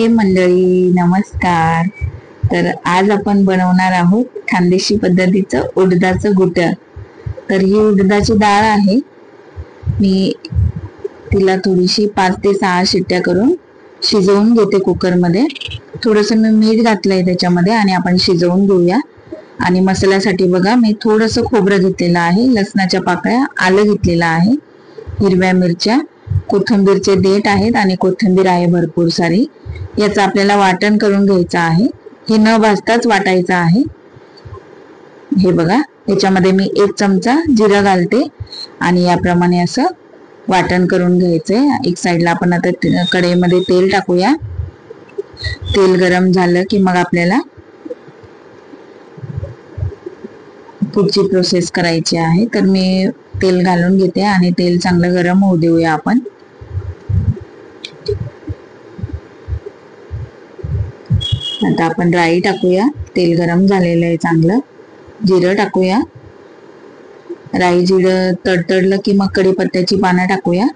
मंडळी नमस्कार. तर आज आपण बनवणार आहोत खानदेशी पद्धतीचं उडदाचं घुटं. तर ही उडदाची डाळ आहे. मी तिला थोडीशी 5 ते 6 शिट्ट्या करून शिजवून घेते कुकरमध्ये. थोडंसं मी मीठ घातलंय त्याच्यामध्ये आणि आपण शिजवून घेऊया. आणि मसाल्यासाठी बघा मी थोडंसं खोबरं घेतलेलं आहे, लसणाच्या पाकळ्या, आलं घेतलेलं आहे, हिरव्या मिरच्या, कोथिंबीरचे देठ आहेत आणि कोथिंबीर आहे भरपूर सारी. याचं आपल्याला वाटण करून घ्यायचं आहे. हे न भाजताच वाटायचं आहे. हे बघा याच्यामध्ये मी 1 चमचा जिरं घालते आणि याप्रमाणे असं वाटण करून घ्यायचंय. एक साईडला आपण आता कढईमध्ये तेल टाकूया. तेल गरम झालं की मग आपल्याला पुढची प्रोसेस करायची आहे. तर मी तेल घालून घेते आणि तेल चांगलं गरम होऊ देऊया आपण. आता आपण राई टाकूया. तेल गरम झालेलं आहे चांगलं. जिरं टाकूया. राई जिरं तडतडलं की मग कढीपत्त्याची पानं टाकूया.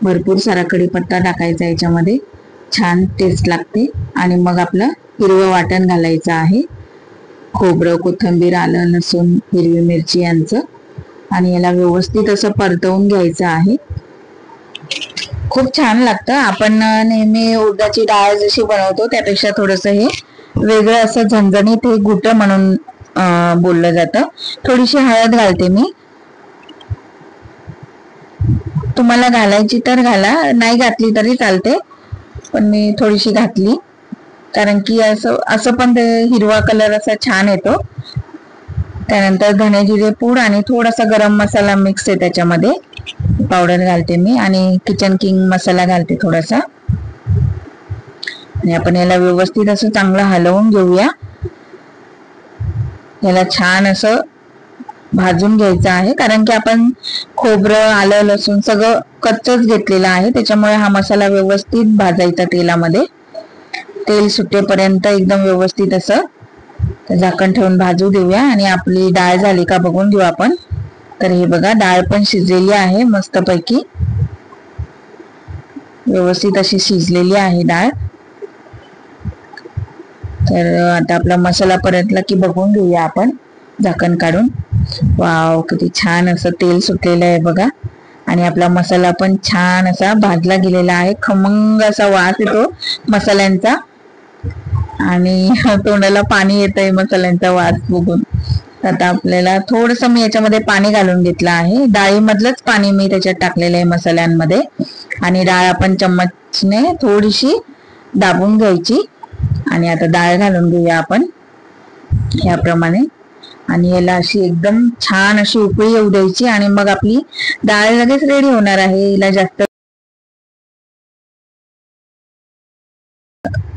भरपूर सारा कढीपत्ता टाकायचा याच्यामध्ये, छान टेस्ट लागते. आणि मग आपलं हिरवं वाटण घालायचं आहे. खोबरं, कोथिंबीर, आलं, लसूण, हिरवी मिरची यांचं. आणि याला व्यवस्थित असं परतवून घ्यायचं आहे. खूप छान लागतं. आपण नेहमी उडदाची डाळ जशी बनवतो त्यापेक्षा थोडंसं हे वेगळं असं झणझणीत हे घुटं म्हणून बोललं जातं. थोडीशी हळद घालते मी. तुम्हाला घालायची तर घाला, नाही घातली तरी चालते, पण मी थोडीशी घातली कारण की असं पण ते हिरवा कलर असा छान येतो. त्यानंतर धने जिरे पूड आणि थोडासा गरम मसाला मिक्स आहे त्याच्यामध्ये, पावडर घालते मी. आणि किचन किंग मसाला घालते थोडासा. आणि आपण याला व्यवस्थित असं चांगलं हलवून घेऊया. याला छान असं भाजून घ्यायचं आहे कारण की आपण खोबरं, आलं, लसूण सगळं कच्चच घेतलेलं आहे. त्याच्यामुळे हा मसाला व्यवस्थित भाजायचा तेलामध्ये. तेल सुटेपर्यंत एकदम व्यवस्थित असं झाकण ठेवून भाजू देऊया. आणि आपली डाळ झाली का बघून घेऊ आपण. तर हे बघा डाळ पण शिजलेली आहे मस्तपैकी, व्यवस्थित अशी शिजलेली आहे डाळ. तर आता आपला मसाला परतला की बघून घेऊया आपण झाकण काढून. वाव, किती छान असं तेल सुटलेलं आहे बघा. आणि आपला मसाला पण छान असा भाजला गेलेला आहे. खमंग असा वास येतो मसाल्यांचा आणि तोंडाला पाणी येतंय मसाल्यांचा वास बघून. आता आपल्याला थोडंसं मी याच्यामध्ये पाणी घालून घेतलं आहे. डाळीमधलंच पाणी मी त्याच्यात टाकलेलं आहे मसाल्यांमध्ये. आणि डाळ आपण चम्मचने थोडीशी दाबून घ्यायची. आणि आता डाळ घालून घेऊया आपण याप्रमाणे. आणि याला अशी एकदम छान अशी उकळी येऊ द्यायची आणि मग आपली डाळ लगेच रेडी होणार आहे. हिला जास्त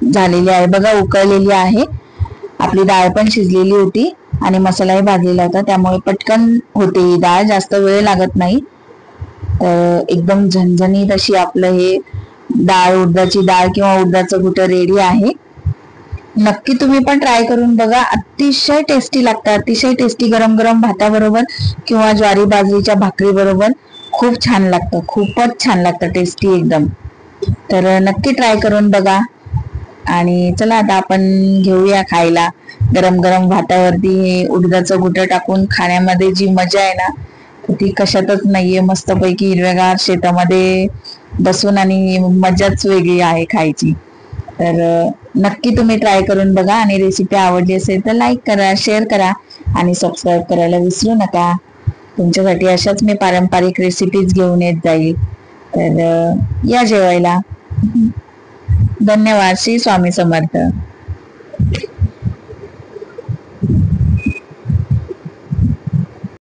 झालेली आहे बघा, उकळलेली आहे. आपली डाळ पण शिजलेली होती आणि मसालाही भाजलेला होता, त्यामुळे पटकन होते ही डाळ, जास्त वेळ लागत नाही. तर एकदम झणझणीत अशी आपलं हे डाळ, उडदाची डाळ किंवा उडदाचं घुटं रेडी आहे. नक्की तुम्ही पण ट्राय करून बघा. अतिशय टेस्टी लागतं, अतिशय टेस्टी. गरम गरम भाताबरोबर किंवा ज्वारी बाजरीच्या भाकरी बरोबर खूप छान लागतं, खूपच छान लागतं, टेस्टी एकदम. तर नक्की ट्राय करून बघा. आणि चला आता आपण घेऊया खायला. गरम गरम भातावरती हे उडदाचं घुटं टाकून खाण्यामध्ये जी मजा आहे ना ती कशातच नाहीये. मस्तपैकी हिरव्यागार शेतामध्ये बसून आणि मजाच वेगळी आहे खायची. तर नक्की तुम्ही ट्राय करून बघा. आणि रेसिपी आवडली असेल तर लाईक करा, शेअर करा आणि सबस्क्राईब करायला विसरू नका. तुमच्यासाठी अशाच मी पारंपरिक रेसिपीज घेऊन येत जाईल. तर या जेवायला. धन्यवाद. श्री स्वामी समर्थ.